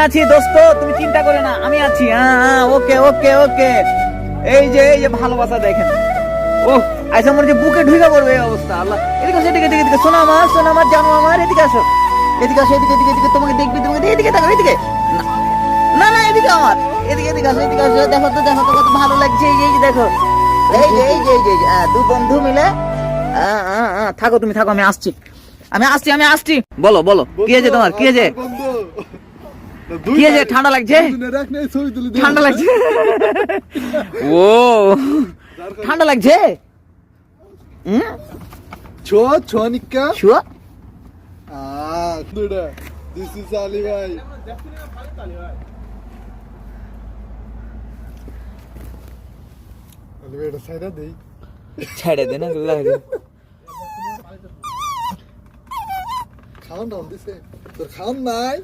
আছি দোস্ত, তুমি চিন্তা করে না, আমি আছি। ওকে ওকে ওকে। এই যে ভালোবাসা দেখেন। ও আচ্ছা, মনে হচ্ছে বুকে ঢুকে পড়বে এই অবস্থা। আল্লাহ, এদিকে আসো, এদিকে এদিকে এদিকে, শোনো আমার জানো আমার, এদিকে আসো, এদিকে আসো, এদিকে এদিকে এদিকে, তোমাকে দেখবি, তোমাকে এদিকে দেখো, এদিকে না না না, এদিকে আমার, এদিকে এদিকে আসো, এদিকে আসো, দেখো তো কত ভালো লাগছে। এই যে দেখো, এই যে দু বন্ধু মিলে। থাকো, তুমি থাকো, আমি আসছি। বলো বলো, কি হয়েছে তোমার, কি হয়েছে? কি হয়েছে? ঠান্ডা লাগছে? ঠান্ডা লাগছে? ও ঠান্ডা লাগছে? নিকা শুয়া দিস ইজ আলী ভাই। আলী ভাই, এটা সাইডা দেই। ছেড়ে দে না, খাওন দিছে তোর খাওন নাই।